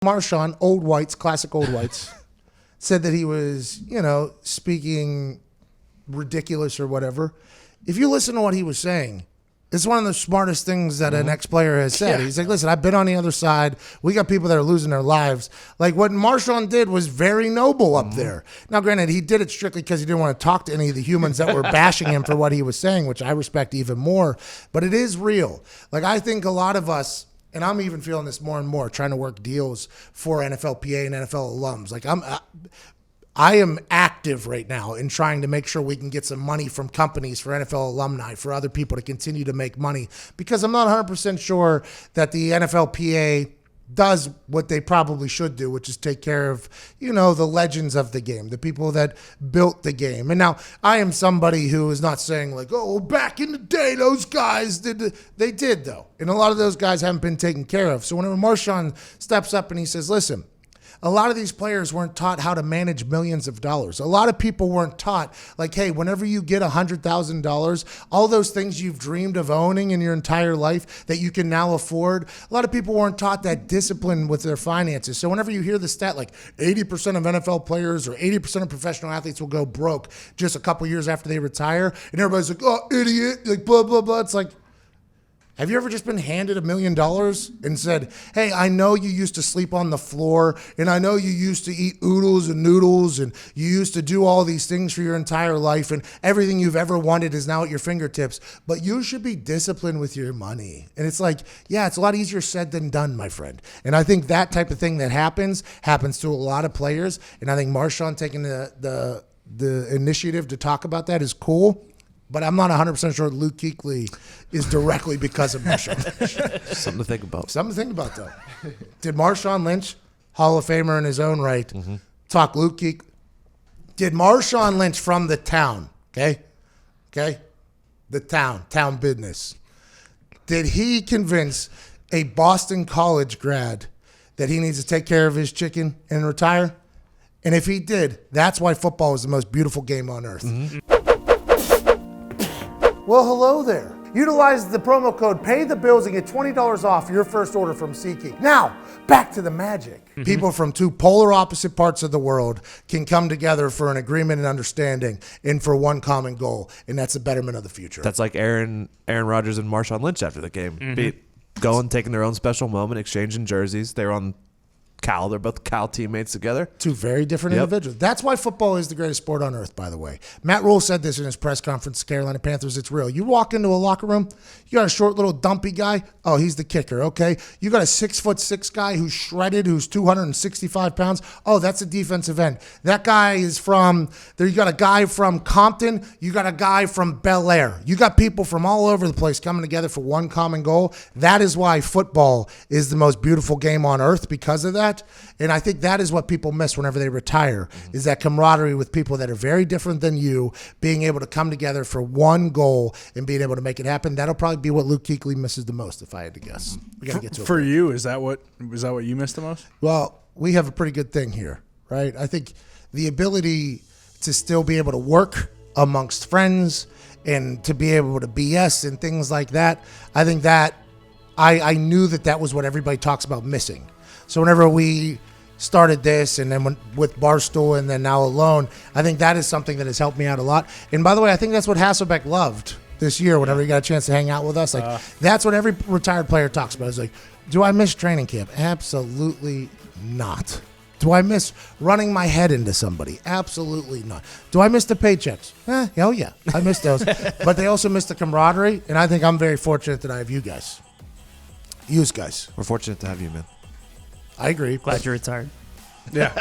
Marshawn, old whites, classic old whites, said that he was, speaking ridiculous or whatever. If you listen to what he was saying, it's one of the smartest things that an ex-player has said. Yeah. He's like, listen, I've been on the other side. We got people that are losing their lives. Like, what Marshawn did was very noble up there. Now, granted, he did it strictly because he didn't want to talk to any of the humans that were bashing him for what he was saying, which I respect even more. But it is real. Like, I think a lot of us, and I'm even feeling this more and more, trying to work deals for NFLPA and NFL alums. Like, I am active right now in trying to make sure we can get some money from companies for NFL alumni, for other people to continue to make money, because I'm not 100% sure that the NFLPA does what they probably should do, which is take care of, the legends of the game, the people that built the game. And now I am somebody who is not saying like, oh, back in the day, those guys did. They did, though. And a lot of those guys haven't been taken care of. So whenever Marshawn steps up and he says, listen, a lot of these players weren't taught how to manage millions of dollars. A lot of people weren't taught, like, hey, whenever you get $100,000, all those things you've dreamed of owning in your entire life that you can now afford, a lot of people weren't taught that discipline with their finances. So whenever you hear the stat, like 80% of NFL players or 80% of professional athletes will go broke just a couple years after they retire, and everybody's like, oh, idiot, like, blah, blah, blah. It's like, have you ever just been handed $1 million and said, hey, I know you used to sleep on the floor, and I know you used to eat oodles and noodles, and you used to do all these things for your entire life, and everything you've ever wanted is now at your fingertips, but you should be disciplined with your money. And it's like, yeah, it's a lot easier said than done, my friend. And I think that type of thing that happens to a lot of players, and I think Marshawn taking the initiative to talk about that is cool. But I'm not 100% sure Luke Kuechly is directly because of Marshawn. Something to think about. Something to think about, though. Did Marshawn Lynch, Hall of Famer in his own right, talk Luke Kuechly? Did Marshawn Lynch from the town, okay? The town business. Did he convince a Boston College grad that he needs to take care of his chicken and retire? And if he did, that's why football is the most beautiful game on earth. Well, hello there. Utilize the promo code PAYTHEBILLS and get $20 off your first order from SeatGeek. Now, back to the magic. People from two polar opposite parts of the world can come together for an agreement and understanding and for one common goal, and that's the betterment of the future. That's like Aaron Rodgers and Marshawn Lynch after the game. Taking their own special moment, exchanging jerseys. They were on Cal. They're both Cal teammates together. Two very different individuals. That's why football is the greatest sport on earth, by the way. Matt Rule said this in his press conference, Carolina Panthers. It's real. You walk into a locker room, you got a short little dumpy guy. Oh, he's the kicker, okay? You got a 6'6" guy who's shredded, who's 265 pounds. Oh, that's a defensive end. That guy is from, there. You got a guy from Compton. You got a guy from Bel Air. You got people from all over the place coming together for one common goal. That is why football is the most beautiful game on earth, because of that. And I think that is what people miss whenever they retire, is that camaraderie with people that are very different than you, being able to come together for one goal and being able to make it happen. That'll probably be what Luke Kuechly misses the most, if I had to guess. We got to get to it. For you, is that what you missed the most? Well, we have a pretty good thing here, right? I think the ability to still be able to work amongst friends and to be able to BS and things like that, I think that I knew that was what everybody talks about missing. So whenever we started this and then with Barstool and then now alone, I think that is something that has helped me out a lot. And by the way, I think that's what Hasselbeck loved this year whenever he got a chance to hang out with us. Like, that's what every retired player talks about. It's like, do I miss training camp? Absolutely not. Do I miss running my head into somebody? Absolutely not. Do I miss the paychecks? Oh, yeah. I miss those. But they also miss the camaraderie, and I think I'm very fortunate that I have you guys. You guys. We're fortunate to have you, man. I agree. Glad you're retired. Yeah.